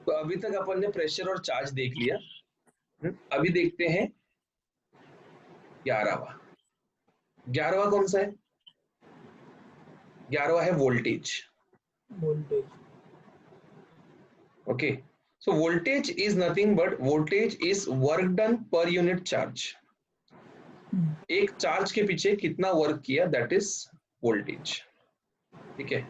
तो अभी तक अपन ने प्रेशर और चार्ज देख लिया। अभी देखते हैं 11वां। 11वां कौन सा है? 11वां है voltage. Voltage. Okay, so voltage is nothing but voltage is work done per unit charge. एक चार्ज के पीछे कितना वर्क किया, दैट इज वोल्टेज। ठीक है,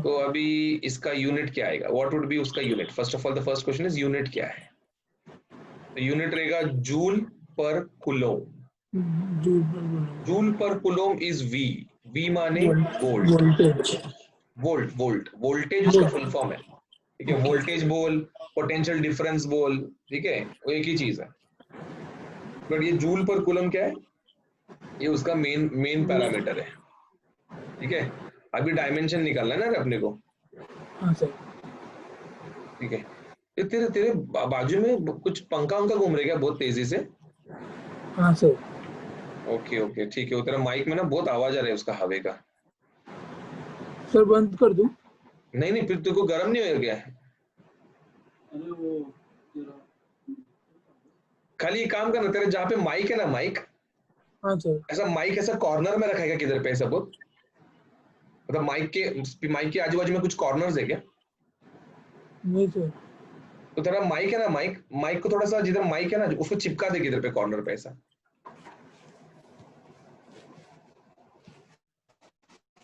तो अभी इसका यूनिट क्या आएगा? व्हाट वुड बी उसका unit? First of all the first question is unit क्या है? तो यूनिट रहेगा जूल पर कूलोम। जूल पर कूलोम इज वी। वी माने volt. Voltage. Volt volt voltage उसका फुल फॉर्म है। ठीक है, वोल्टेज बोल, पोटेंशियल डिफरेंस बोल, ठीक है, वो एक ही चीज है। बट ये जूल पर कूलम क्या है? ये उसका मेन मेन पैरामीटर है। ठीक है, अभी डायमेंशन निकालना है ना अपने को। हाँ सर। ठीक है, ये तेरे तेरे बाजू में कुछ पंखा उनका घूम रहा है क्या बहुत तेजी से? हाँ सर। ओके ओके ठीक है, वो तेरा माइक में ना बहुत आवाज आ रहा है उसका, हवा का। सर बंद कर दूं? नहीं नहीं, फिर तेरे को गर्म नहीं हो गया? अरे वो खाली एक काम करना, तेरे जहाँ पे माइक है ना, माइक हाँ सर। ऐसा, माइक ऐसा कॉर्नर में रखेगा किधर पे ऐसा बहुत? मतलब माइक के आजू बाजू में कुछ कॉर्नर्स है क्या? नहीं सर। तो तेरा माइक है ना, माइक माइक को थोड़ा सा जिधर माइक है ना उसको चिपका दे किधर पे कॉर्नर पे ऐसा।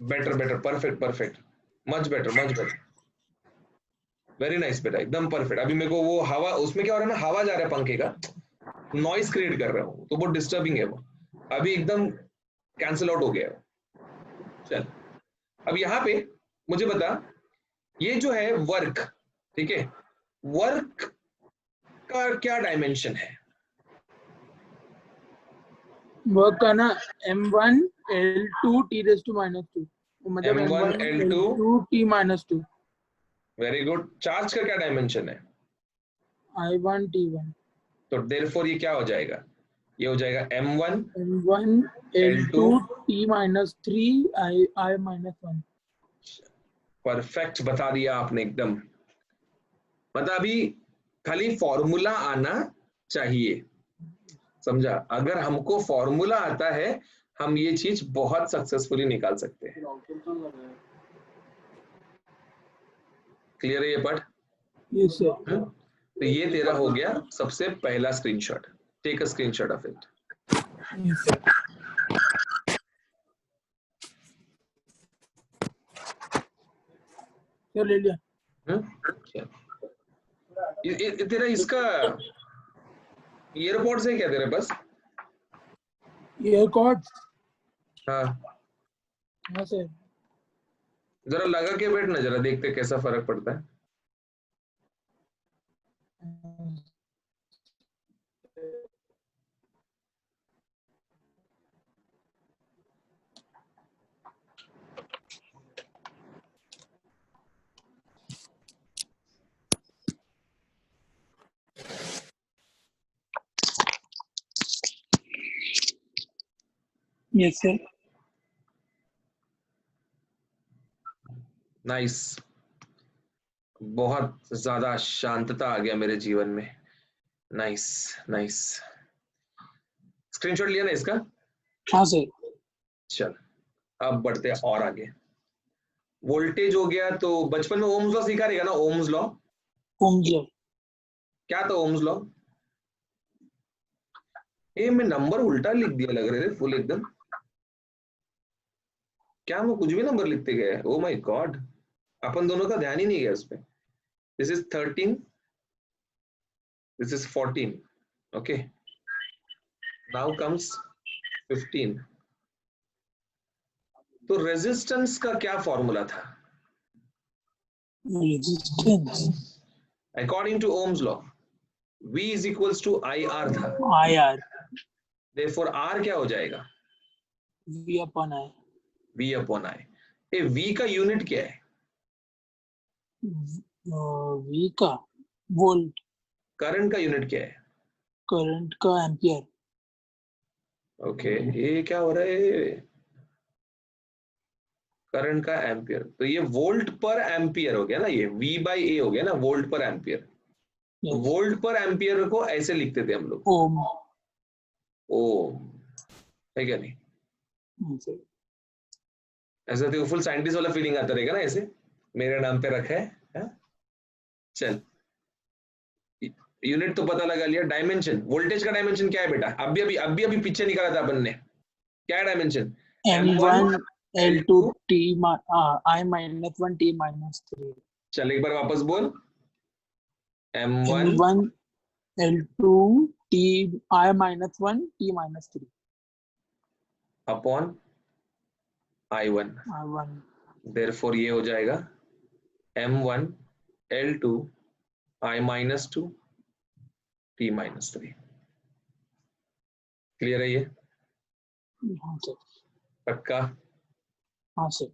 Better better, perfect perfect, much better much better, very nice बेटा, एकदम परफेक्ट। अभी मेरे को वो हवा, उसमें क्या हो रहा है ना, हवा जा रहा है पंखे का, नॉइस क्रिएट कर रहा हूँ तो बहुत डिस्टर्बिंग है वो। अभी एकदम कैंसिल आउट हो गया है। चल, अब यहाँ पे मुझे बता, ये जो है वर्क, ठीक है, वर्क का क्या डायमेंशन है? वर्क का ना M1L2T⁻², मतलब M1 L2, M1L2T⁻²। Very good. Charge का क्या डायमेंशन है? I1T1। तो देयरफॉर ये क्या हो जाएगा? ये हो जाएगा M1 L2। M1L2T−3 I-1। Perfect बता दिया आपने एकदम। मतलब अभी खाली फॉर्मूला आना चाहिए, समझा? अगर हमको फॉर्मूला आता है हम ये चीज बहुत सक्सेसफुली निकाल सकते हैं। क्लियर है ये पार्ट? Yes sir. तो ये तेरा हो गया सबसे पहला screenshot. Take a screenshot of it. Yes sir. Sir ले लिया। तेरा इसका ईयरपोर्ट्स है क्या तेरे पास? ईयरकॉर्ड्स? हाँ, हाँ सर। जरा लगा के बैठ ना, जरा देखते कैसा फर्क पड़ता है। Yes sir. नाइस, बहुत ज्यादा शांतता आ गया मेरे जीवन में। Nice nice. स्क्रीनशॉट लिया ना इसका? हाँ सर। चल, अब बढ़ते हैं और आगे। वोल्टेज हो गया, तो बचपन में ओम्स लॉ सीखा रहेगा ना, ओम्स लॉ? Ohm's law. क्या था ओम्स लॉ? ये मैं नंबर उल्टा लिख दिया लग रहे थे फुल एकदम। क्या मैं कुछ भी नंबर लिखते गए? ओ माय गॉड, अपन दोनों का ध्यान ही नहीं गया उस पे। This is 13, this is 14, okay, now comes 15। तो रेजिस्टेंस का क्या फॉर्मूला था? Resistance according to Ohm's law V is equals to I R था। IR। देयरफॉर R क्या हो जाएगा? V/I। V upon I. ये V का यूनिट क्या है? V का वोल्ट। करंट का यूनिट क्या है? करंट का एम्पियर। ओके, ये क्या हो रहा है? करंट का एम्पियर, तो ये वोल्ट पर एम्पियर हो गया ना, ये V/A हो गया ना, वोल्ट पर एम्पियर। Yes. वोल्ट पर एम्पियर को ऐसे लिखते थे हम लोग, Ohm. ओम, है क्या नहीं? Sir. ऐसा तो फुल साइंटिस्ट वाला फीलिंग आता रहेगा ना, ऐसे मेरे नाम पे रखा है, हाँ? चल, यूनिट तो पता लगा लिया। डायमेंशन, वोल्टेज का डायमेंशन क्या है बेटा? अभी पीछे निकाला था अपन ने, क्या है dimension? M1 L2 L2, T I minus 1 T minus 3. चल एक बार वापस बोल, M1 M1 L2 T I minus 1 T minus 3. Upon I1, I1. Therefore ये हो जाएगा M1 L2 I minus 2 T minus 3। Clear है ये? हाँ सर। पक्का? हाँ सर।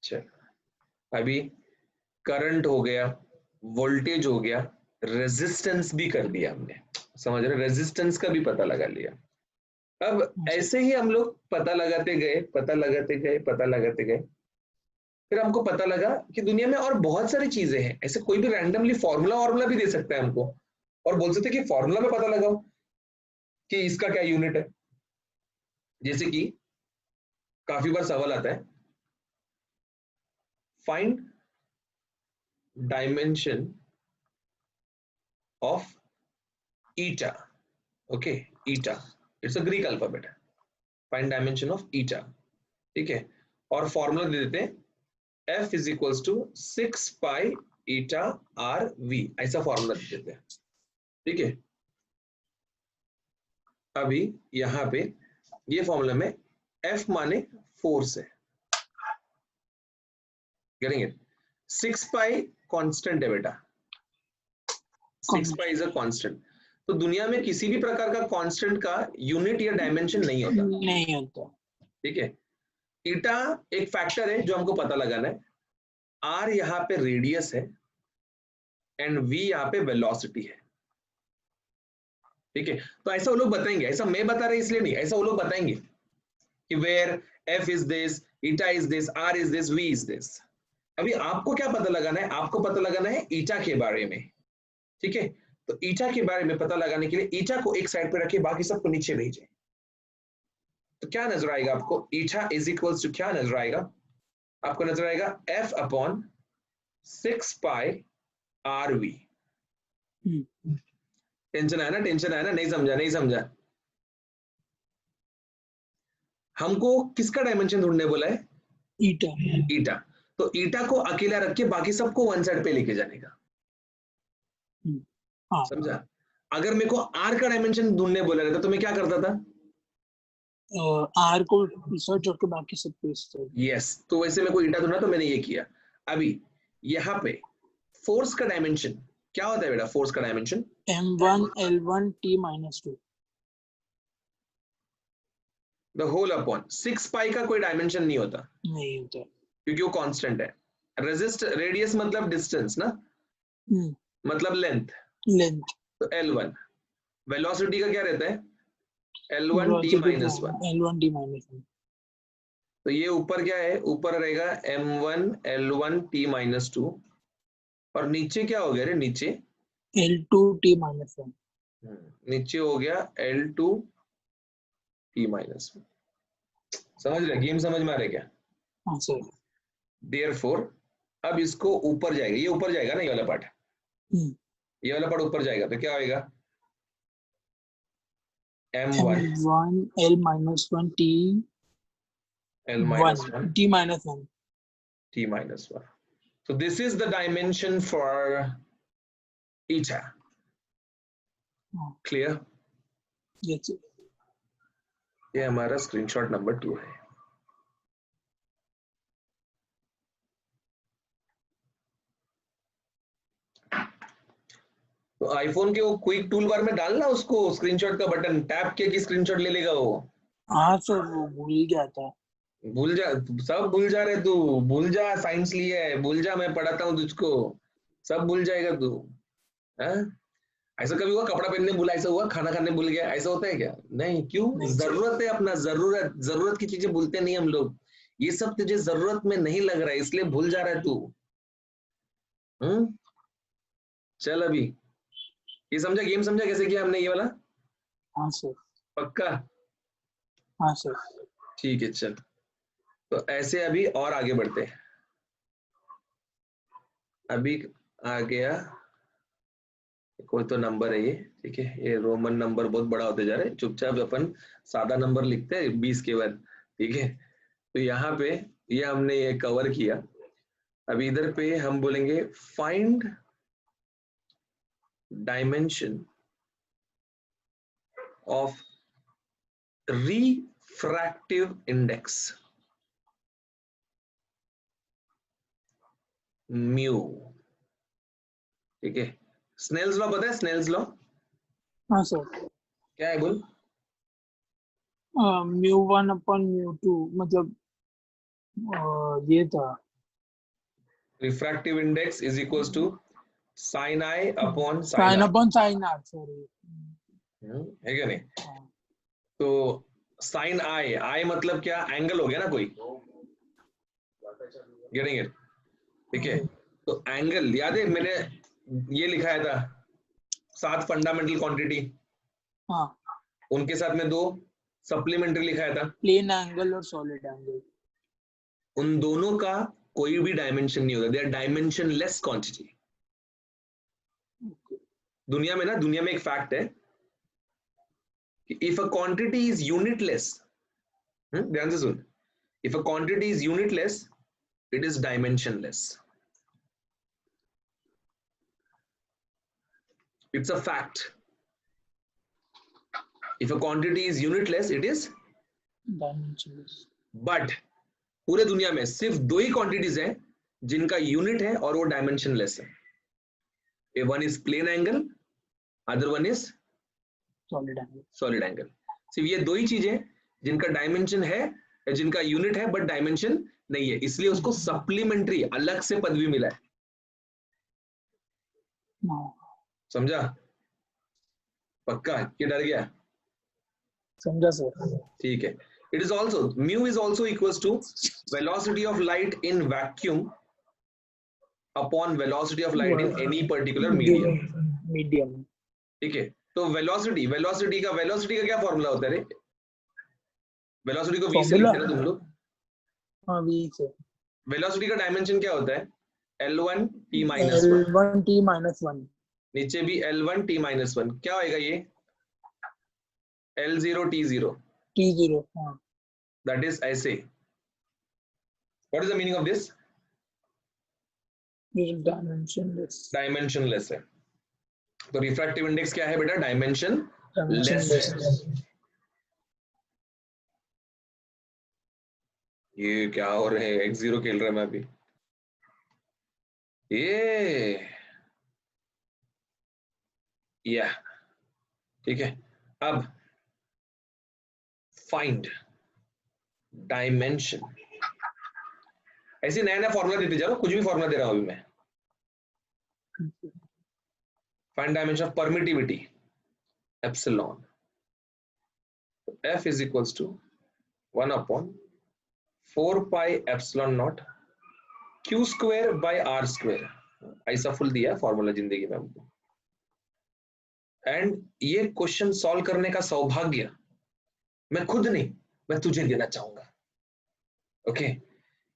चल, अभी करंट हो गया, वोल्टेज हो गया, रेजिस्टेंस भी कर दिया हमने, समझ रहे? रेजिस्टेंस का भी पता लगा लिया। अब ऐसे ही हम लोग पता लगाते गए, पता लगाते गए, पता लगाते गए, फिर हमको पता लगा कि दुनिया में और बहुत सारी चीजें हैं। ऐसे कोई भी रैंडमली फॉर्मूला भी दे सकता है हमको, और बोल सकते कि फॉर्मूला में पता लगाओ कि इसका क्या यूनिट है। जैसे कि काफी बार सवाल आता है, find dimension of eta. Okay, eta, it's a Greek alphabet, find dimension of eta, ठीक है? और फॉर्मूला दे देते हैं F is equals to 6 pi eta R V, ऐसा फॉर्मूला दे देते हैं, ठीक है? अभी यहां पे ये फॉर्मूला में F माने फोर्स है, गेटिंग इट? 6 पाई कांस्टेंट है बेटा, 6 पाई इज अ कांस्टेंट। तो दुनिया में किसी भी प्रकार का कांस्टेंट का यूनिट या डायमेंशन नहीं होता, नहीं होता, ठीक है? ईटा एक फैक्टर है जो हमको पता लगाना है, आर यहाँ पे रेडियस है एंड वी यहाँ पे वेलोसिटी है, ठीक है? तो ऐसा वो लोग बताएंगे, ऐसा मैं बता रहा इसलिए नहीं, ऐसा वो लोग बताएंगे कि where F is this, eta is this, R is this, V is this. अभी आपको क्या पता लगाना है? आपको पता लगाना है ईटा के बारे में, ठीक है? तो ईटा के बारे में पता लगाने के लिए ईटा को एक साइड पे रखिए, बाकी सबको नीचे भेजिए। तो क्या नजर आएगा आपको? ईटा इज इक्वल्स टू क्या नजर आएगा आपको? नजर आएगा F upon 6 pi R V. Tension आया ना? टेंशन आया ना? नहीं समझा? नहीं समझा? हमको किसका डायमेंशन ढूंढने बोला है? ईटा। ईटा। तो ईटा को अकेला रख के बाकी सबको वन साइड पे लेके जाने का, हाँ। समझा? अगर मेरे को आर का डायमेंशन ढूंढने बोला रहता तो मैं क्या करता था? आर को रिसर्च और बाकी सब को यस, तो वैसे मेरे को ईटा ढूंढना तो मैंने ये किया। अभी यहाँ पे फोर्स का डायमेंशन क्या होता है बेटा? फोर्स का dimension M1 L1 T minus 2, the whole upon 6 pi का कोई डायमेंशन नहीं होता नहीं होता, क्योंकि वो कांस्टेंट है। रेडियस मतलब डिस्टेंस ना, मतलब लेंथ, लेंथ। तो L1। वेलोसिटी का क्या रहता है? L1 T minus 1। L1 T minus 1। तो ये ऊपर क्या है? ऊपर रहेगा M1 L1 T minus 2, और नीचे क्या हो गया रे? नीचे L2 T minus 1। नीचे हो गया L2 T minus 1। समझ रहे? गेम समझ में आ रहा है क्या? हाँ सर। देयरफॉर अब इसको ऊपर जाएगा, ये ऊपर जाएगा ना, ये वाला पार्ट, ये वाला पार्ट ऊपर जाएगा, तो क्या होएगा? M1 L minus 1 T L minus 1 T minus 1। T minus 1। So this is the dimension for eta. Clear? Yes sir। ये हमारा स्क्रीनशॉट नंबर 2 है। तो आईफोन के वो क्विक टूल बार में डालना उसको स्क्रीनशॉट का बटन, टैप किया कि स्क्रीनशॉट ले लेगा वो। हाँ सर, वो भूल गया था। भूल जा, सब भूल जा रहे तू, भूल जा, साइंस लिया है, भूल जा, मैं पढ़ाता हूँ तुझको, सब भूल जाएगा तू। हाँ? ऐसा कभी हुआ कपड़ा पहनने भूला, ऐसा हुआ खाना खाने भूल गया, ऐसा होता है क्या? नहीं। क्यों? नहीं सर। जरूरत है अपना, जरूरत की चीजें भूलते नहीं हम लोग, ये सब तुझे जरूरत में नहीं लग रहा है, इसलिए भूल जा रहा है तू। चल अभी ये समझा, गेम समझा कैसे किया हमने ये वाला? हाँ सर। पक्का? हाँ सर। ठीक है चल, तो ऐसे अभी और आगे बढ़ते हैं। अभी आ गया कोई तो नंबर है ये, ठीक है, ये रोमन नंबर बहुत बड़ा होते जा रहा है, चुपचाप अपन सादा नंबर लिखते हैं 20 के बाद, ठीक है। तो यहाँ पे ये हमने ये कवर किया। अभी इधर पे हम बोलेंगे find dimension of refractive index mu, ठीक है। स्नेल्स लॉ पता है? स्नेल्स लॉ हाँ सर। क्या है बोल? μ1/μ2 मतलब ये था refractive index is equals to sine I upon sine sine R, upon sine R, sorry. है क्या नहीं? तो साइन आई, आई मतलब क्या? एंगल हो गया ना कोई, गेटिंग इट? ठीक है, तो एंगल याद है मैंने ये लिखाया था 7 फंडामेंटल क्वांटिटी, हाँ, उनके साथ में 2 सप्लीमेंट्री लिखाया था। प्लेन एंगल और सॉलिड एंगल। उन दोनों का कोई भी डायमेंशन नहीं होता, दे आर डायमेंशनलेस क्वांटिटी। दुनिया में ना, दुनिया में एक फैक्ट है कि if a quantity is unitless, ध्यान से सुन, if a quantity is unitless it is dimensionless. It's a fact. If a quantity is unitless it is dimensionless. But पूरे दुनिया में सिर्फ 2 ही क्वांटिटीज हैं जिनका यूनिट है और वो डायमेंशनलेस है। A one is plane angle, other one is solid angle. Solid angle. सिर्फ ये 2 ही चीजें जिनका डायमेंशन है, जिनका यूनिट है बट डायमेंशन नहीं है, इसलिए उसको सप्लीमेंट्री अलग से पदवी मिला है। समझा? पक्का कि डर गया? समझा सर। ठीक है। It is also mu is also equals to velocity of light in vacuum upon velocity of light in any particular medium. Medium. ठीक है, तो वेलोसिटी, वेलोसिटी का क्या फॉर्मूला होता है रे? वेलोसिटी को v से फॉर्मूला, लिखते हैं ना तुम लोग। हाँ v से। वेलोसिटी का डायमेंशन क्या होता है? L1 t minus 1, L1 t-1। नीचे भी L1 t माइनस 1, क्या होएगा ये? L0 t0, t0, हाँ। दैट इज ऐसे। What is the meaning of this? Dimensionless. Dimensionless है। तो रिफ्रैक्टिव इंडेक्स क्या है बेटा? डायमेंशन लेस है। ये क्या हो रहे हैं? x0 खेल रहा है मैं अभी। ये ठीक है। अब फाइंड डायमेंशन, ऐसे नया नया फॉर्मूला देते जा रहा हूं, कुछ भी फॉर्मूला दे रहा हूं अभी मैं। Find dimension of permittivity epsilon, f is equals to 1 upon 4 pi epsilon naught q square by r square, ऐसा फुल दिया है फॉर्मूला जिंदगी में हमको। एंड ये क्वेश्चन सॉल्व करने का सौभाग्य मैं खुद नहीं, मैं तुझे देना चाहूंगा। ओके,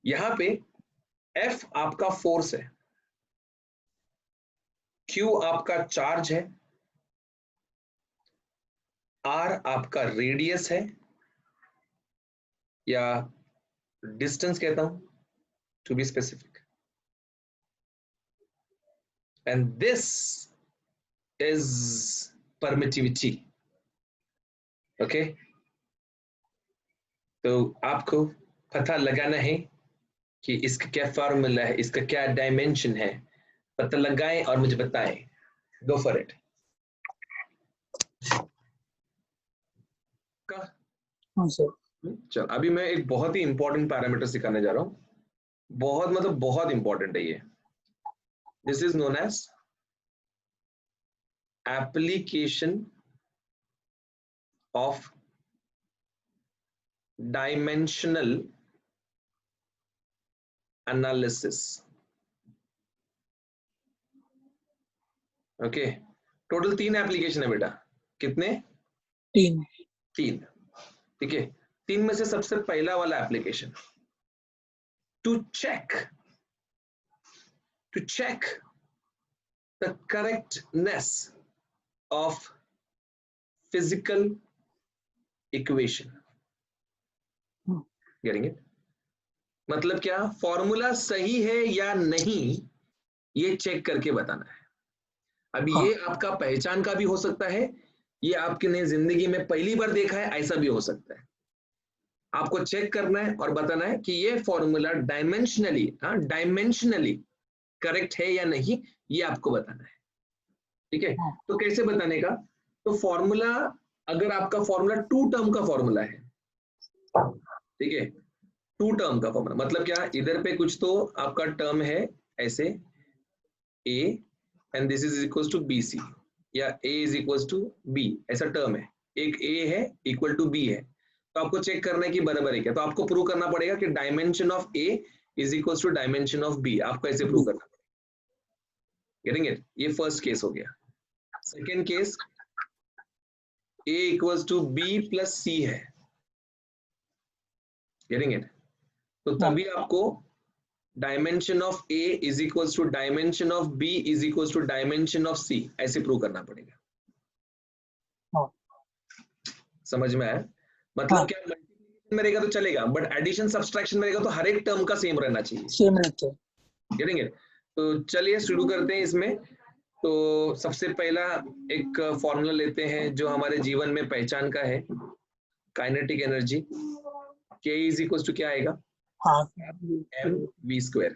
यहां पे F आपका फोर्स है, Q आपका चार्ज है, R आपका रेडियस है या डिस्टेंस कहता हूं to be specific, and this is permittivity. Okay, तो आपको पता लगाना है कि इसका क्या फॉर्मूला है, इसका क्या डायमेंशन है, पता लगाएं और मुझे बताएं। Go for it. हाँ सर। चल अभी मैं एक बहुत ही इंपॉर्टेंट पैरामीटर सिखाने जा रहा हूं, बहुत मतलब बहुत इंपॉर्टेंट है ये। This is known as application of dimensional analysis. Okay, total 3 application है बेटा। कितने? 3। 3, ठीक है। 3 में से सबसे पहला वाला application, to check the correctness of physical equation. Getting it? मतलब क्या? फॉर्मूला सही है या नहीं ये चेक करके बताना है। अब ये आपका पहचान का भी हो सकता है, ये आपने जिंदगी में पहली बार देखा है ऐसा भी हो सकता है। आपको चेक करना है और बताना है कि ये फॉर्मूला डायमेंशनली करेक्ट है या नहीं, ये आपको बताना है। ठीक है, तो कैसे बताने का? तो फॉर्मूला, अगर आपका फॉर्मूला 2 टर्म का फॉर्मूला है, ठीक है, 2 टर्म का फॉर्मूला मतलब क्या? इधर पे कुछ तो आपका टर्म है ऐसे a and this is equal to B C, या a is equal to b, ऐसा टर्म है। एक a है इक्वल टू b है, तो आपको चेक करना है कि बराबर है क्या। तो आपको प्रूव करना पड़ेगा कि dimension of a is equal to dimension of b। आपको ऐसे प्रूव करना पड़ेगा। Getting it? ये फर्स्ट केस हो गया। Second case, a equal to b plus c है। Getting it? तो तभी आपको dimension of a is equal to dimension of b is equal to dimension of c, ऐसे प्रूव करना पड़ेगा। समझ में आया? मतलब क्या, मल्टीप्लिकेशन में रहेगा तो चलेगा, बट एडिशन सब्सट्रैक्शन में रहेगा तो हर एक टर्म का सेम रहना चाहिए। सेम रहता है। Getting it? तो चलिए शुरू करते हैं इसमें। तो सबसे पहला एक फॉर्मूला लेते हैं जो हमारे जीवन में पहचान का है, kinetic energy. K is equal to क्या आएगा? M V square.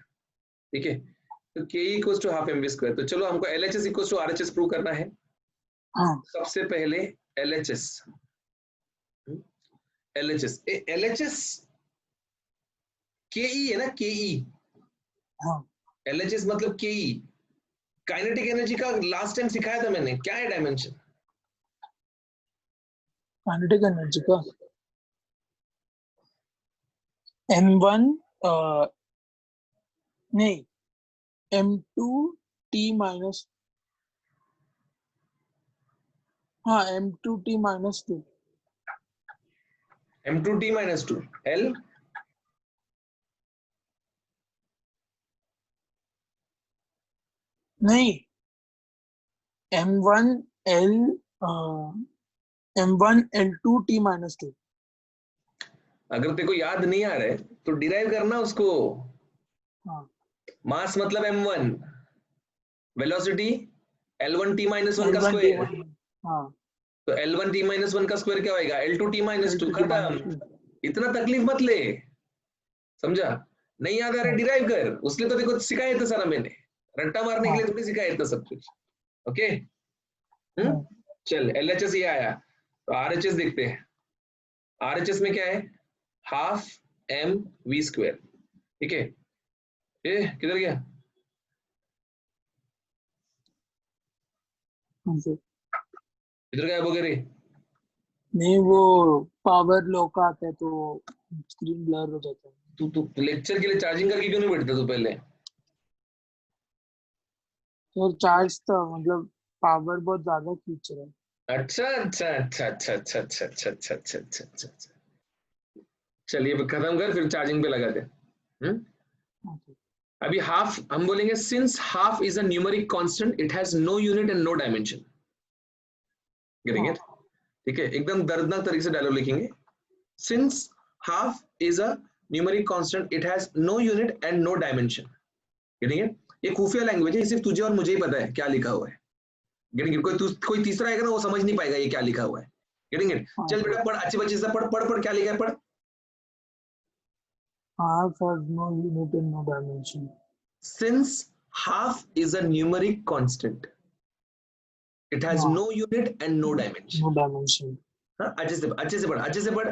ठीक है, तो K equal to half M V square. तो चलो हमको LHS equal to RHS prove करना है। सबसे पहले LHS KE है ना, KE। LHS मतलब KE। काइनेटिक एनर्जी का लास्ट टाइम सिखाया था मैंने, क्या है डायमेंशन? काइनेटिक एनर्जी का m1 नहीं m2 t माइनस, हाँ m2 t minus 2। m2 t minus 2 L नहीं, m1 l m1 l2 t minus 2। अगर तेरे को याद नहीं आ रहा है तो डिराइव करना उसको। मास मतलब m1, velocity L1 t minus 1 का स्क्वायर। तो L1 t माइनस 1 का स्क्वायर क्या होगा? L2 t minus 2। खत्म, इतना तकलीफ मत ले। समझा? नहीं याद आ रहा, डिराइव कर। उसने तो देखो सिखाया था सारा मैंने, रट्टा मारने के लिए थोड़ी सिखाया था सब कुछ। ओके, चल LHS ये आया, तो RHS देखते हैं। RHS में क्या है? Half M V square. ठीक है, ए किधर गया? किधर गया वगैरह? नहीं, वो पावर लो का आता है तो स्क्रीन ब्लर हो जाता है। तू लेक्चर के लिए चार्जिंग करके क्यों नहीं बैठता तू पहले? तो चार्ज था, मतलब पावर बहुत ज्यादा खींच रहा है। अच्छा अच्छा अच्छा अच्छा अच्छा अच्छा अच्छा अच्छा अच्छा अच्छा अच्छा अच्छा। चलिए खत्म कर, फिर चार्जिंग पे लगा दे। अभी हाफ हम बोलेंगे, since half is a numeric constant it has no unit and no dimension. Getting it? ठीक है, एकदम दर्दनाक तरीके से डायलॉग लिखेंगे। Since half is a numeric constant it has no unit and no dimension. Getting it? ये खुफिया language है, सिर्फ तुझे और मुझे ही पता है क्या लिखा हुआ है। Getting it? कोई तीसरा आएगा ना, वो समझ नहीं पाएगा ये क्या लिखा हुआ है। Getting it? चल बेटा पढ़, अच्छे बच्चे से पढ़ पढ़ पढ़, क्या लिखा है पढ़। Half has no unit and no dimension. Since half is a numeric constant, it has no unit and no dimension. No dimension. हाँ, अच्छे से पढ़, अच्छे से पढ़।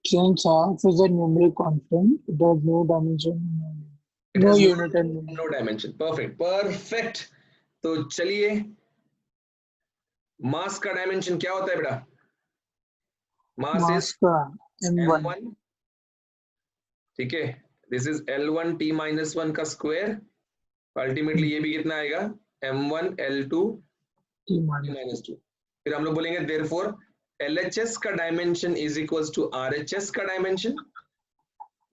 Since half is a numeric constant, it has no dimension, It no has unit and no dimension. Perfect, perfect. तो चलिए, मास का डायमेंशन क्या होता है बेटा? मास इज mass का m1. m1, ठीक है, this is L1 t minus 1 का स्क्वायर, अल्टीमेटली ये भी कितना आएगा M1 L2 t t minus minus 2। फिर हम लोग बोलेंगे देयरफॉर LHS का dimension is equals to RHS का dimension,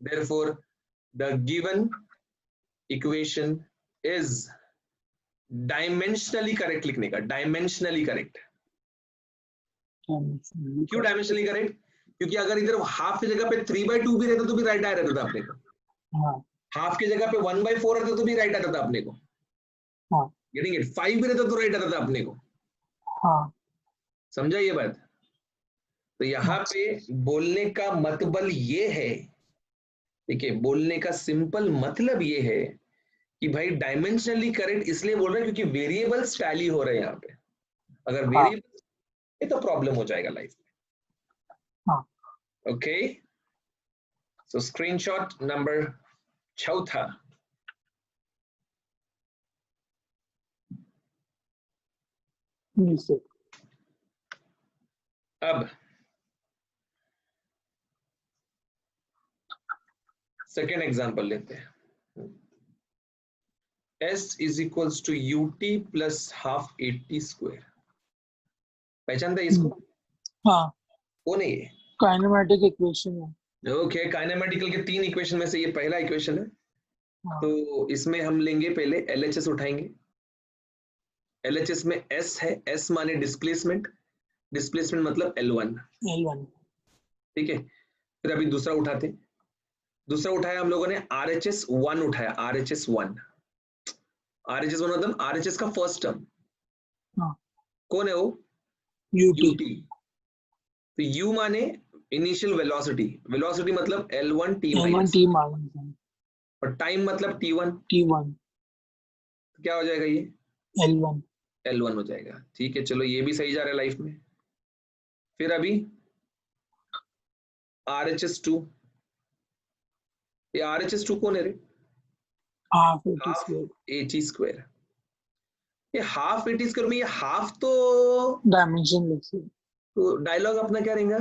therefore the given equation is dimensionally correct लिखने का, डायमेंशनली करेक्ट। क्यों डायमेंशनली करेक्ट? क्योंकि अगर इधर हाफ की जगह पे 3/2 भी रहता तो भी राइट आ रहता था अपने को, हाँ हाफ की जगह पे 1/4 रहता तो भी राइट आता था अपने को, हाँ गेटिंग इट, 5 भी रहता तो राइट आता था अपने को, हाँ समझा ये बात? तो यहाँ पे बोलने का मतलब ये है, देखिए बोलने का सिंपल मतलब ये है कि भाई डायमेंशनली करेक्ट इसलिए बोल रहे हैं क्योंकि वेरिएबल्स टैली हो रहे हैं यहाँ पे, अगर हाँ वेरिएबल ये तो प्रॉब्लम हो जाएगा लाइफ में। हाँ ओके, सो स्क्रीनशॉट नंबर चौथा, निश्चित। अब सेकेंड एग्जांपल लेते हैं, S is equals to UT plus half 80 square, पहचानते हैं इसको? हाँ कौन है ये? काइनेमेटिक इक्वेशन है। ओके, काइनेमेटिकल के 3 इक्वेशन में से ये पहला इक्वेशन है। हाँ तो इसमें हम लेंगे पहले LHS उठाएंगे, LHS में S है, S माने डिस्प्लेसमेंट, डिस्प्लेसमेंट मतलब L1, L1 ठीक है। फिर अभी दूसरा उठाते, दूसरा उठाया हम लोगों ने RHS1 उठाया, RHS1, RHS1 मतलब RHS का फर्स्ट टर्म, हाँ कौन है वो? UT UT। तो U माने इनिशियल वेलोसिटी, वेलोसिटी मतलब L1 t L1 minus, t minus और टाइम मतलब T1, T1 तो क्या हो जाएगा ये? L1 L1 हो जाएगा, ठीक है। चलो ये भी सही जा रहा है लाइफ में। फिर अभी RHS2, ये RHS2 कौन है रे? Half AT half square AT square, ये हाफ AT स्क्वायर में ये हाफ तो डायमेंशन लिख सकते। डायलॉग अपना क्या रहेगा?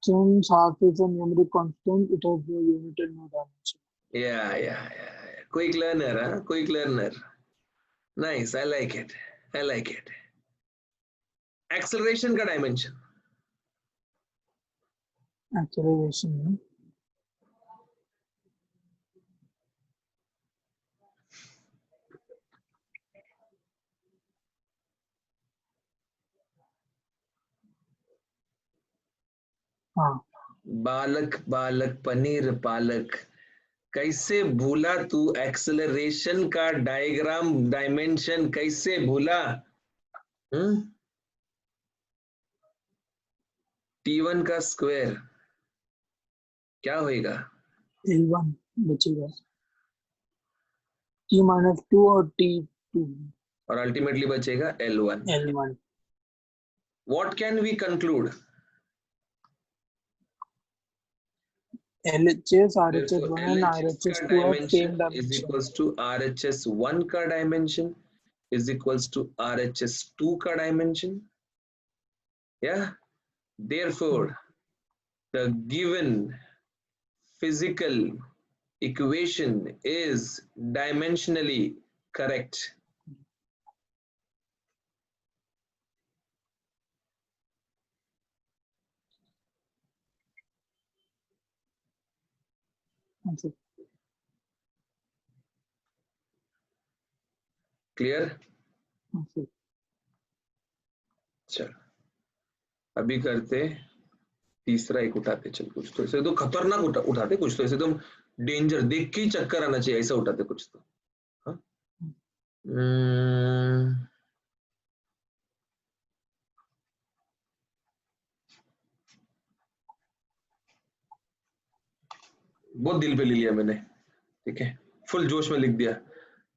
Since half is a numeric constant, it has no unit and no dimension. या क्विक लर्नर, हाँ quick learner, nice, I like it, I like it. Acceleration का डायमेंशन, Acceleration है हाँ बालक बालक पनीर पालक, कैसे भूला तू एक्सेलरेशन का डायग्राम डायमेंशन, कैसे भूला? T1 का स्क्वायर क्या होएगा? L1 बचेगा T minus 2 और T2 और अल्टीमेटली बचेगा L1। L1 what can we conclude? LHS RHS Therefore, 1 and LHS का RHS 2 have dimension same is dimension. Equals to RHS1 का dimension is equals to RHS2 का dimension, या therefore the given physical equation is dimensionally correct. Okay. Clear? Okay. चल अभी करते तीसरा एक उठाते, चल कुछ तो ऐसे तो खतरनाक उठाते, कुछ तो ऐसे तो डेंजर देख के ही चक्कर आना चाहिए ऐसा उठाते कुछ तो। हाँ बहुत दिल पे ले लिया मैंने, ठीक है, फुल जोश में लिख दिया।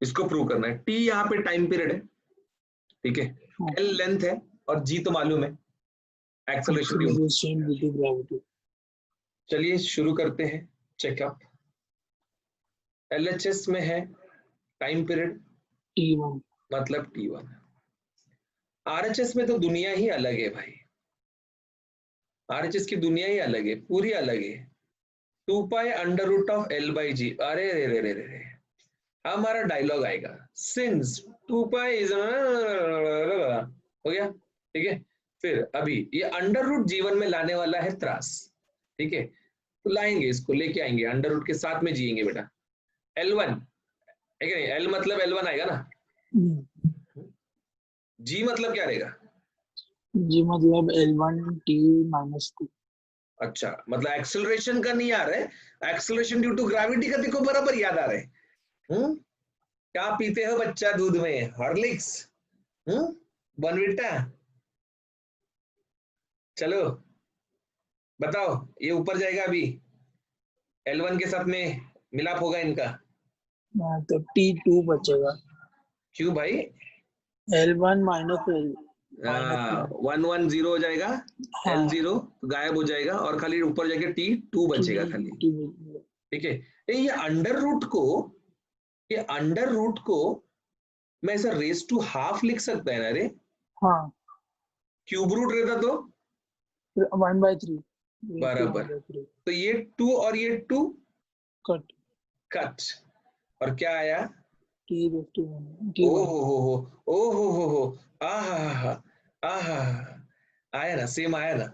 इसको प्रूव करना है। टी यहाँ पे टाइम पीरियड है, ठीक है, एल लेंथ है और जी तो मालूम है, एक्सेलरेशन भी। Acceleration due to gravity. चलिए शुरू करते हैं चेकअप। एलएचएस में है टाइम पीरियड T1 मतलब T1, आरएचएस में तो दुनिया ही अलग है भाई, आरएचएस की दुनिया ही अलग है, पूरी अलग है। 2 pi under root of L by G. अरे रे रे रे रे, हमारा डायलॉग आएगा, सिंस 2 पाई इज हो गया, ठीक है। फिर अभी ये अंडर रूट जीवन में लाने वाला है त्रास, ठीक है, तो लाएंगे, इसको लेके आएंगे, अंडर रूट के साथ में जिएंगे बेटा। L1 है कि नहीं, L मतलब L1 आएगा ना, G मतलब क्या रहेगा? जी मतलब L1t माइनस 2। अच्छा, मतलब एक्सेलरेशन का नहीं आ रहा है, एक्सेलरेशन ड्यू टू ग्रेविटी का देखो बराबर याद आ रहा है। क्या पीते हो बच्चा दूध में, हॉर्लिक्स, बॉर्नविटा? चलो बताओ, ये ऊपर जाएगा अभी, L1 के साथ में मिलाप होगा इनका, तो T2 बचेगा, क्यों भाई? L1 माइनस L 110 हो जाएगा, हाँ L0 गायब हो जाएगा और खाली ऊपर जाके T2 बचेगा खाली, ठीक है। ये अंडर रूट को मैं ऐसा रेस टू हाफ लिख सकता है ना रे, हाँ क्यूब रूट रहता तो 1/3 बराबर, तो ये 2 और ये 2 कट कट, और क्या आया? T1 ओ हो, आहा आहा, आया ना, सेम आया ना।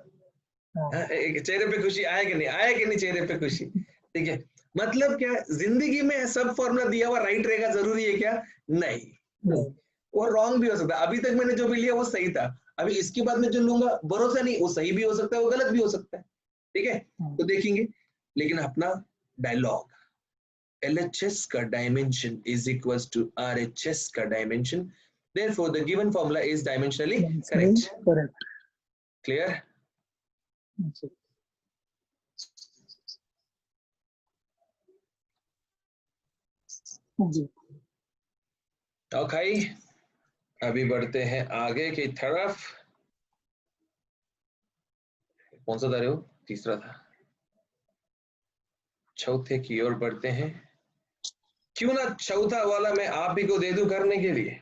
हाँ, एक चेहरे पे खुशी आया कि नहीं, आया कि नहीं चेहरे पे खुशी, ठीक है। मतलब क्या, जिंदगी में सब फॉर्मूला दिया हुआ राइट रहेगा जरूरी है क्या? नहीं, वो रॉन्ग भी हो सकता है। अभी तक मैंने जो भी लिया वो सही था, अभी इसके बाद में जो लूंगा भरोसा नहीं, वो सही भी हो सकता है, वो गलत भी हो सकता है, ठीक है, तो देखेंगे। लेकिन अपना डायलॉग, LHS का dimension is equals to RHS का dimension, therefore the given formula is dimensionally correct. Clear? जी ओके, अभी बढ़ते हैं आगे की तरफ। कौन सा था रे वो? तीसरा था, चौथे की ओर बढ़ते हैं। क्यों ना चौथा वाला मैं आप ही को दे दूं करने के लिए।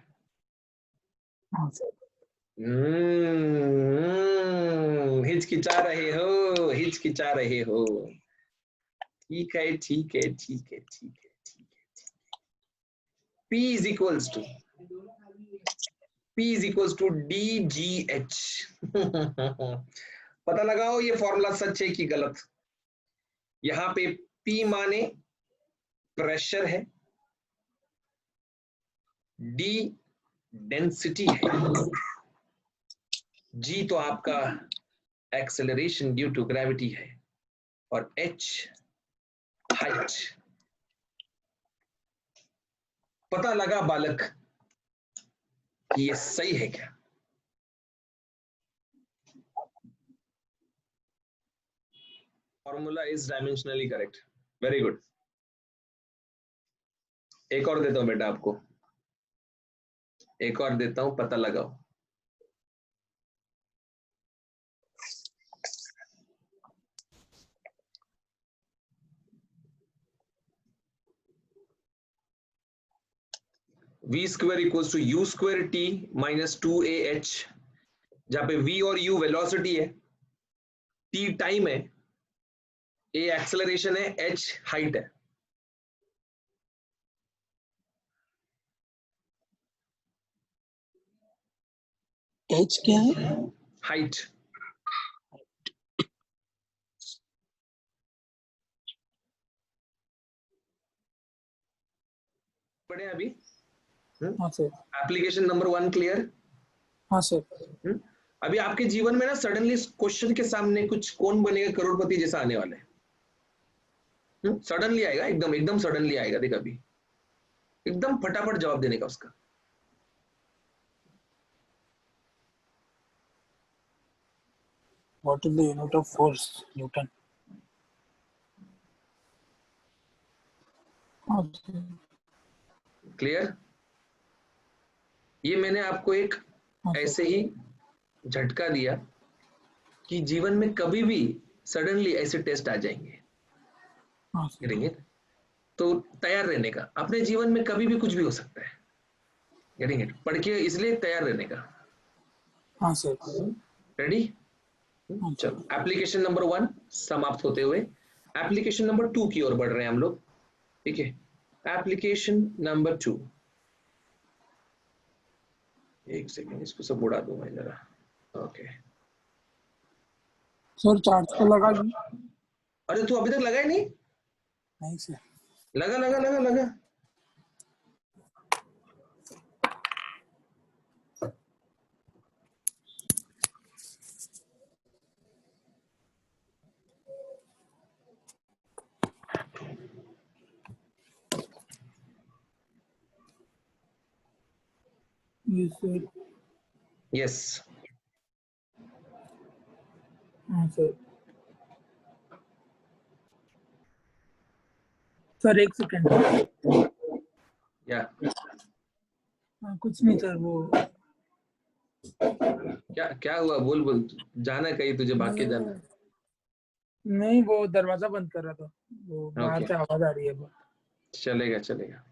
हिचकिचा रहे हो, हिचकिचा रहे हो, ठीक है ठीक है ठीक है ठीक है ठीक है। P is equals to DGH। पता लगाओ ये फॉर्मूला सच है कि गलत। यहाँ पे P माने प्रेशर है, D डेंसिटी है, G तो आपका एक्सेलरेशन ड्यू टू ग्रेविटी है, और H हाइट। पता लगा बालक कि ये सही है क्या? Formula is dimensionally correct, very good. एक और देता हूं बेटा आपको, एक और देता हूं, पता लगाओ। V square equals to U square T minus 2AH, जहां पे V और U वेलोसिटी है, T टाइम है, A एक्सेलरेशन है, H हाइट है। H क्या है? हाइट। पढ़े अभी? हाँ सर। Application number 1 clear? हाँ सर। अभी आपके जीवन में ना सडनली क्वेश्चन के सामने कुछ कौन बनेगा करोड़पति जैसा आने वाला है, सडनली आएगा, एकदम एकदम सडनली आएगा, देख अभी एकदम फटाफट जवाब देने का उसका। What is the unit of force? Newton. Clear? ये मैंने आपको एक ऐसे ही झटका दिया कि जीवन में कभी भी सडनली ऐसे टेस्ट आ जाएंगे, करेंगे तो तैयार रहने का। अपने जीवन में कभी भी कुछ भी हो सकता है, करेंगे पढ़ के, इसलिए तैयार रहने का। हाँ सर। रेडी? चलो, एप्लीकेशन नंबर 1 समाप्त होते हुए एप्लीकेशन नंबर 2 की ओर बढ़ रहे हैं हम लोग, ठीक है। एप्लीकेशन नंबर 2, एक सेकेंड इसको सब उड़ा दूं मैं जरा। ओके सर चार्ज तो लगा ली? अरे तू अभी तक लगा ही नहीं? नहीं सर। लगा लगा लगा लगा। Yes sir. यस हाँ सर। सर एक सेकंड। या हाँ, कुछ नहीं सर, वो क्या क्या हुआ, बोल बोल, जाना है कहीं तुझे, भाग के जाना है? नहीं, वो दरवाजा बंद कर रहा था, वो बाहर ओके से आवाज आ रही है बहुत। चलेगा चलेगा।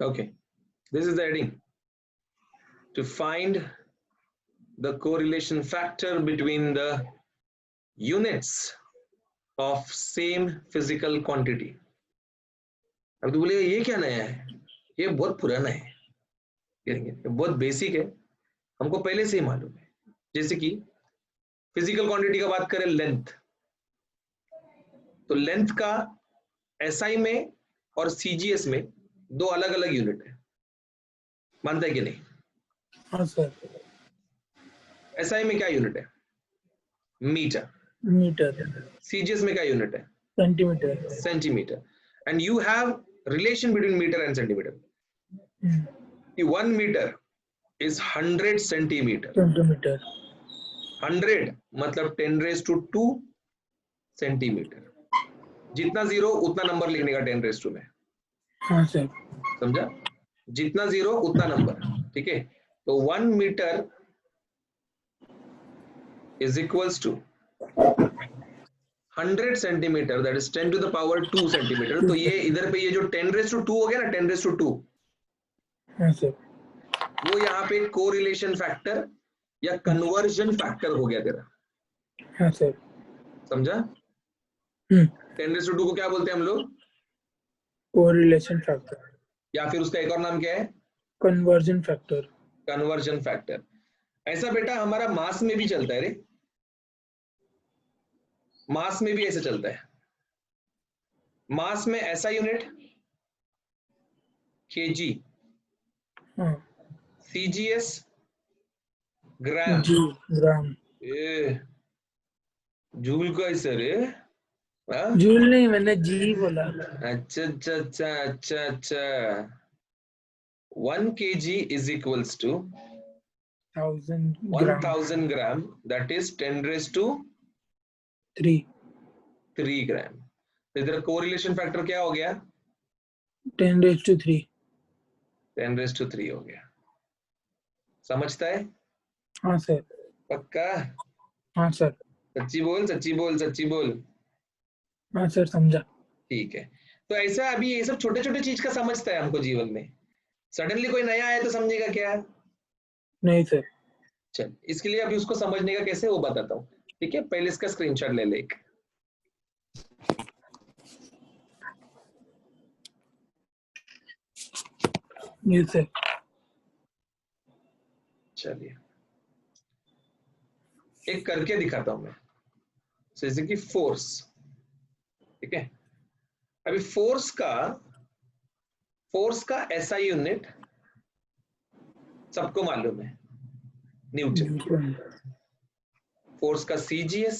Okay, this is the heading. To find the correlation factor between the units of same physical quantity. अब तो बोलेगा ये क्या नया है, ये बहुत पुराना है, ये बहुत बेसिक है, हमको पहले से ही मालूम है। जैसे कि फिजिकल क्वांटिटी का बात करें, लेंथ, तो लेंथ का एसआई में और सीजीएस में दो अलग अलग यूनिट है, मानता है कि नहीं? हाँ सर। एसआई में क्या यूनिट है? मीटर। मीटर। सीजीएस में क्या यूनिट है? Centimetre. Centimetre. And you have relation between metre and centimetre. 1 meter is 100 centimeter. Centimetre. 100 मतलब 10 raised to 2 सेंटीमीटर। जितना जीरो उतना नंबर लिखने का 10 raised to में। हाँ सर। समझा? जितना जीरो उतना नंबर, ठीक है। तो 1 meter is equals to 100 centimetre, that is 10 to the power 2 centimetre. तो ये इधर पे ये जो 10 raised to 2 हो गया ना, 10 raised to 2, हाँ सर। वो यहाँ पे कोरिलेशन फैक्टर या कन्वर्जन फैक्टर हो गया तेरा। हाँ सर। समझा? 10 raised to 2 को क्या बोलते हैं हम लोग? कोरिलेशन फैक्टर, या फिर उसका एक और नाम क्या है? Conversion factor. Conversion factor. ऐसा बेटा हमारा मास में भी चलता है रे, मास में भी ऐसे चलता है। मास में ऐसा यूनिट केजी, हाँ। सीजीएस ग्राम। जी, ग्राम। ए जूल का ऐसा रे? जूल नहीं, मैंने जी बोला। अच्छा अच्छा अच्छा अच्छा अच्छा। 1 kg is equals to 1000 gram. 1000 gram, that is 10 raised to 3 ग्राम। तो इधर कोरिलेशन फैक्टर क्या हो गया? 10⁻³ 10 raised to 3 हो गया। समझता है? हाँ सर। पक्का? हाँ सर। सच्ची बोल सच्ची बोल सच्ची बोल। हाँ सर, समझा। ठीक है, तो ऐसा अभी ये सब छोटे छोटे चीज का समझता है हमको जीवन में। सडनली कोई नया आया तो समझेगा क्या? नहीं सर। चल इसके लिए अभी उसको समझने का कैसे वो बताता हूँ, ठीक है। पहले इसका स्क्रीनशॉट ले ले एक। ये सर। चलिए एक करके दिखाता हूं मैं, जैसे कि फोर्स, ठीक है। अभी फोर्स का एसआई यूनिट सबको मालूम है, न्यूटन। न्यूटन। फोर्स का सीजीएस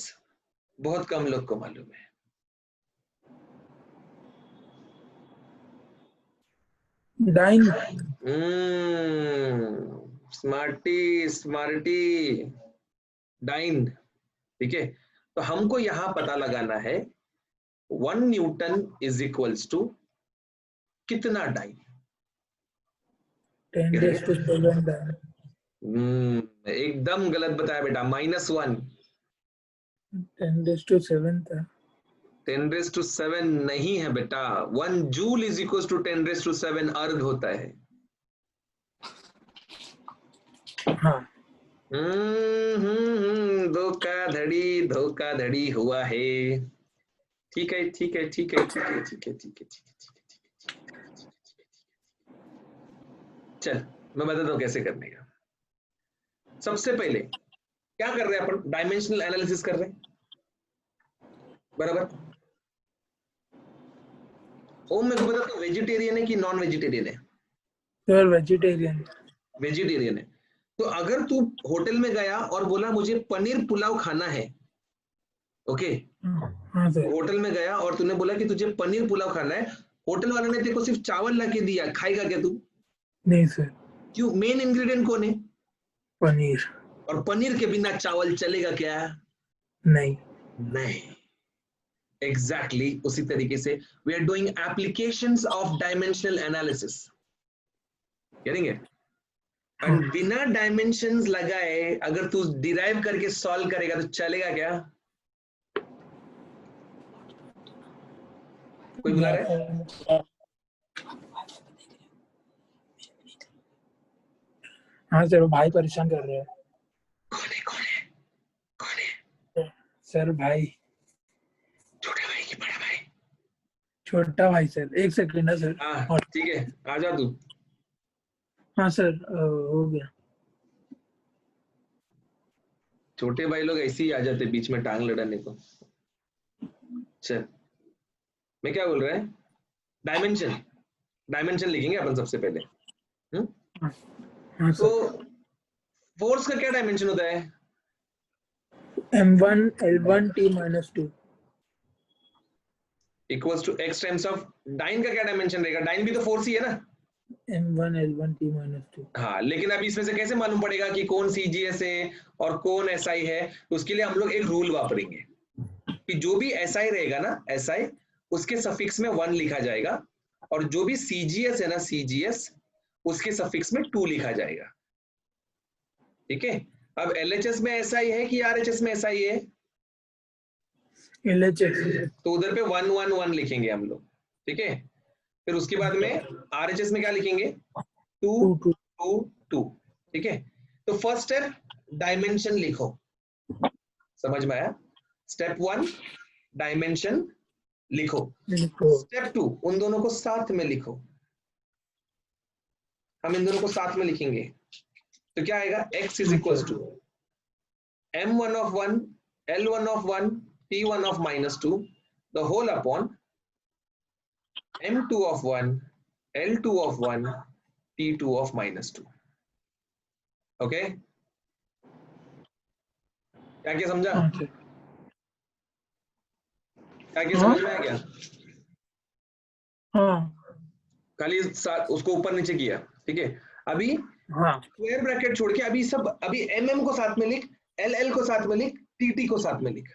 बहुत कम लोग को मालूम है। डाइन। Smarty smarty, dyne. ठीक है, तो हमको यहां पता लगाना है 1 न्यूटन इज इक्वल्स टू कितना डाइन। 10⁻⁷ डाइन। एकदम गलत बताया बेटा, -1। 10⁻⁷ था। 10⁻⁷ नहीं है बेटा, 1 जूल इज इक्वल टू 10⁻⁷ अर्ग होता है। हाँ। धोखाधड़ी हुआ है। ठीक है ठीक है ठीक है ठीक है ठीक है ठीक है ठीक है। चल मैं बताता हूँ कैसे करने का। सबसे पहले क्या कर रहे हैं अपन, डायमेंशनल एनालिसिस कर रहे हैं, बराबर। ओम मेरे को बता, तू वेजिटेरियन है कि नॉन वेजिटेरियन है? Sir vegetarian. वेजिटेरियन है। तो अगर तू होटल में गया और बोला मुझे पनीर पुलाव खाना है, ओके, हाँ सर। होटल में गया और तूने बोला कि तुझे पनीर पुलाव खाना है, होटल वाले ने तेरे को सिर्फ चावल ला के दिया, खाएगा क्या तू? नहीं सर। क्यों? मेन इंग्रेडिएंट कौन है? पनीर। और पनीर के बिना चावल चलेगा क्या? नहीं। नहीं। एग्जैक्टली उसी तरीके से we are doing applications of dimensional analysis, करेंगे। एंड बिना डायमेंशंस लगाए अगर तू डिराइव करके सॉल्व करेगा तो चलेगा क्या? कोई बुला रहा है? हाँ सर, भाई परेशान कर रहे हैं। कौन है कौन है कौन है? सर भाई। छोटे भाई की बड़ा भाई? छोटा भाई सर, एक सेकंड है सर। हाँ ठीक है, आ जा तू। हाँ सर, हो गया। छोटे भाई लोग ऐसे ही आ जाते बीच में टांग लड़ाने को। चल, मैं क्या बोल रहा है, डायमेंशन, डायमेंशन लिखेंगे अपन सबसे पहले। हाँ तो सर। फोर्स का क्या डायमेंशन होता है? M1 L1 T-2 equals to x times of dyne का क्या डायमेंशन रहेगा? डाइन भी तो फोर्स ही है ना। M1 L1 T-2। हाँ, लेकिन अभी इसमें से कैसे मालूम पड़ेगा कि कौन CGS है और कौन SI है? तो उसके लिए हम लोग एक रूल वापरेंगे कि जो भी SI रहेगा ना, SI उसके सफिक्स में 1 लिखा जाएगा, और जो भी CGS है ना, CGS उसके सफिक्स में 2 लिखा जाएगा। ठीक है, अब LHS में SI है कि RHS में SI है? LHS। तो उधर पे 1 1 1 लिखेंगे हम लोग। ठीक है, फिर उसके बाद में RHS में क्या लिखेंगे? 2 2 2 2। ठीक है, तो फर्स्ट स्टेप डायमेंशन लिखो, समझ में आया? स्टेप 1 डायमेंशन लिखो, स्टेप 2 उन दोनों को साथ में लिखो। हम इन दोनों को साथ में लिखेंगे तो क्या आएगा? x is equal to m1 of 1 l1 of 1 t1 of -2 the whole upon m2 of 1 l2 of 1 t2 of -2। Okay, क्या क्या समझा? क्या क्या समझ में आया क्या? हाँ। खाली उसको ऊपर नीचे किया। ठीक है, अभी हाँ। स्क्वायर ब्रैकेट छोड़ के अभी सब, अभी mm को साथ में लिख, ll को साथ में लिख, tt को साथ में लिख।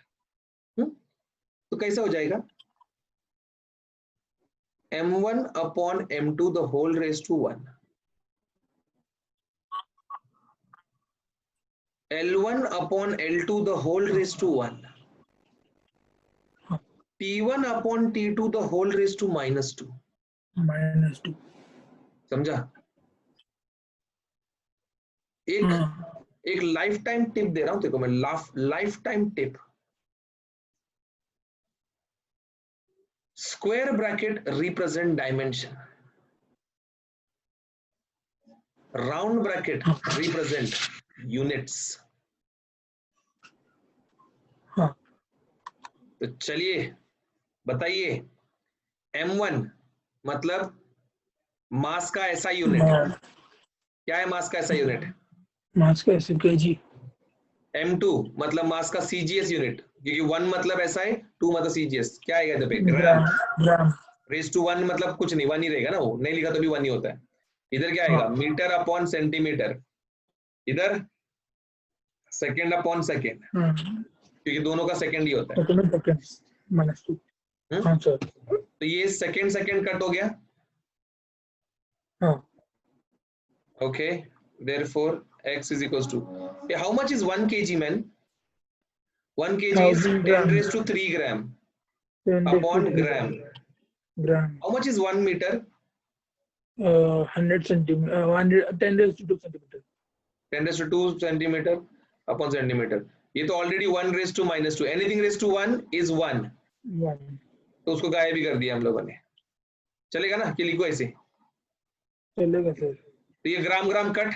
तो कैसा हो जाएगा? m1 upon m2 the whole raised to 1, l1 upon l2 the whole raised to 1, t1 upon t2 the whole raised to -2। -2। समझा? एक एक लाइफ टाइम टिप दे रहा हूं तेरे को मैं, life time tip. Square bracket represent dimension, round bracket represent units. हाँ। तो चलिए बताइए, m1 मतलब मास का ऐसा यूनिट, क्या है मास का ऐसा यूनिट? मास का SI kg। M2 मतलब मास का CGS यूनिट, क्योंकि 1 मतलब SI, 2 मतलब CGS, क्या आएगा इधर पे? ग्राम। ग्राम। रेज टू 1 मतलब कुछ नहीं, 1 ही रहेगा ना, वो नहीं लिखा तो भी 1 ही होता है। इधर क्या आएगा? मीटर अपॉन सेंटीमीटर, इधर सेकेंड अपॉन सेकेंड, क्योंकि दोनों का सेकेंड ही होता है। हाँ सर। तो ये सेकेंड सेकेंड कट हो गया। हाँ। Okay, therefore x is equals to, how much is 1 kg, man? 1 kg is 10 raised to 3 gram upon gram. Gram. How much is 1 meter? 100 centimeter. 10 raised to 2 centimeter. 10 raised to 2 centimeter upon centimeter. ये तो already 1 raised to -2, anything raised to 1 is 1, 1. तो उसको गायब भी कर दिया हम लोगों ने। चलेगा ना कि लिखो ऐसे? चलेगा सर। तो ये ग्राम gram cut,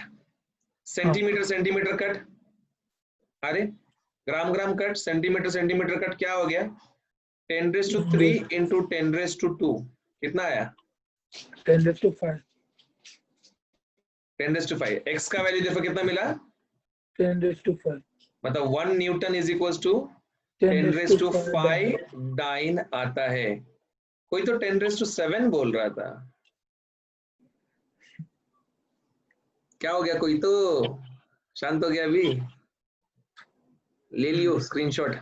centimetre centimetre cut, अरे ग्राम gram cut, centimetre centimetre cut, क्या हो गया? 10 raised to 3 into 10 raised to 2, कितना आया? 10 raised to 5. 10 raised to 5। x का वैल्यू देखो कितना मिला? 10 raised to 5. मतलब 1 newton is equals to 10 raised to 5 dyne आता है। कोई तो 10 raised to 7 बोल रहा था, क्या हो गया? कोई तो शांत हो गया अभी? ले लियो स्क्रीनशॉट।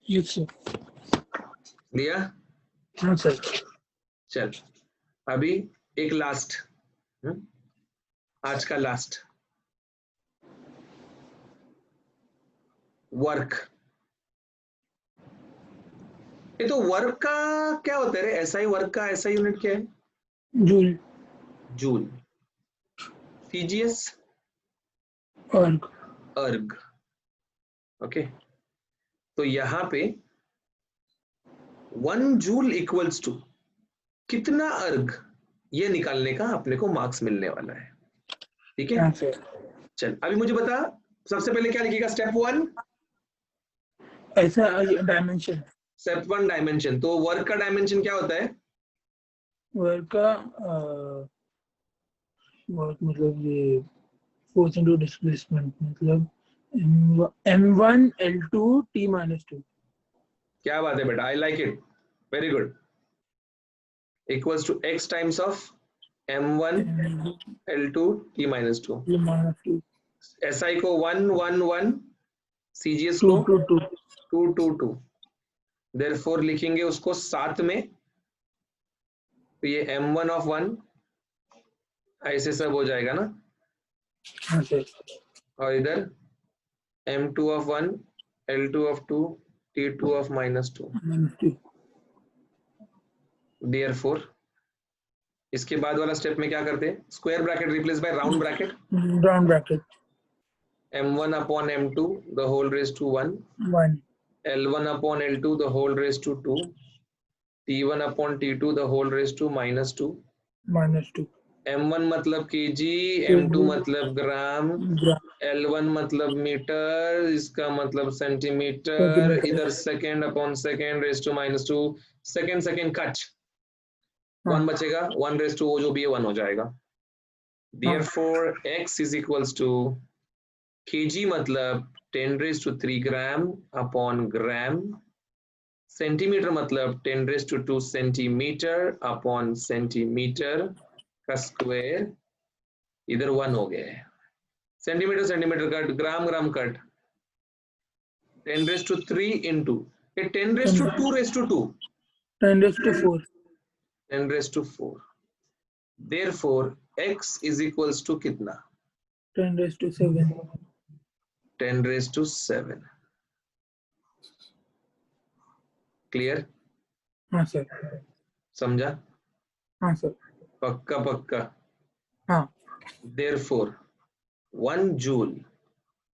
Yes sir. लिया? हाँ सर। चल अभी एक लास्ट, आज का लास्ट, वर्क। ये तो वर्क का क्या होता है रे? एसआई वर्क का एसआई यूनिट क्या है? जूल। जूल। सीजीएस अर्ग। अर्ग। ओके, तो यहां पे 1 जूल इक्वल्स टू कितना अर्ग, ये निकालने का अपने को मार्क्स मिलने वाला है। ठीक है, चल अभी मुझे बता, सबसे पहले क्या लिखेगा? स्टेप 1 ऐसा डायमेंशन। Step 1 dimension. तो वर्क का डायमेंशन क्या होता है? वर्क का वर्क मतलब ये फोर्स इनटू डिस्प्लेसमेंट, मतलब m1 l2 t-2। क्या बात है बेटा, I like it, very good. Equals to x times of m1 l2 t-2। SI को 1 1 1, CGS को 2 2 2, देयरफॉर लिखेंगे उसको साथ में, तो ये m1 of 1 ऐसे सब हो जाएगा ना, और इधर m2 of 1 l2 of 2 t2 of -2। Therefore इसके बाद वाला स्टेप में क्या करते हैं? Square bracket replace by round bracket, round bracket, m1 upon m2 the whole raised to 1, 1, l1 upon l2 the whole raised to 2, t1 upon t2 the whole raised to -2। -2। m1 मतलब kg, m2 मतलब ग्राम, l1 मतलब metre, इसका मतलब centimetre, इधर second upon second raise to -2, second second cut, 1 बचेगा, 1 raise to वो जो भी है 1 हो जाएगा। Therefore x is equals to kg मतलब 10 raised to 3 gram upon gram, centimetre मतलब 10 raised to 2 centimetre upon centimetre का स्क्वायर, इधर 1 हो गया है। Centimetre centimetre cut, gram gram cut, 10 raised to 3 into 10 raised to 2 raised to 2, 10 raised to 4, 10 raised to 4। Therefore x is equals to कितना? 10 raised to 7, 10 raised to 7। Clear? हाँ sir. समझा? हाँ sir. पक्का पक्का? हाँ। Therefore 1 joule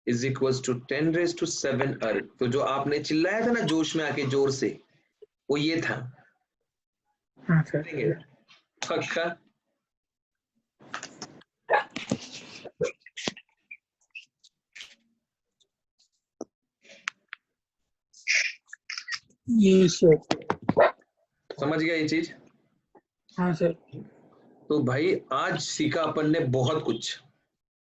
is equals to 10 raised to 7 अर्ग। तो जो आपने चिल्लाया था ना जोश में आके जोर से, वो ये था। हाँ सर। पक्का? ये सर। समझ गया ये चीज? हाँ सर। तो भाई आज सीखा अपन ने बहुत कुछ,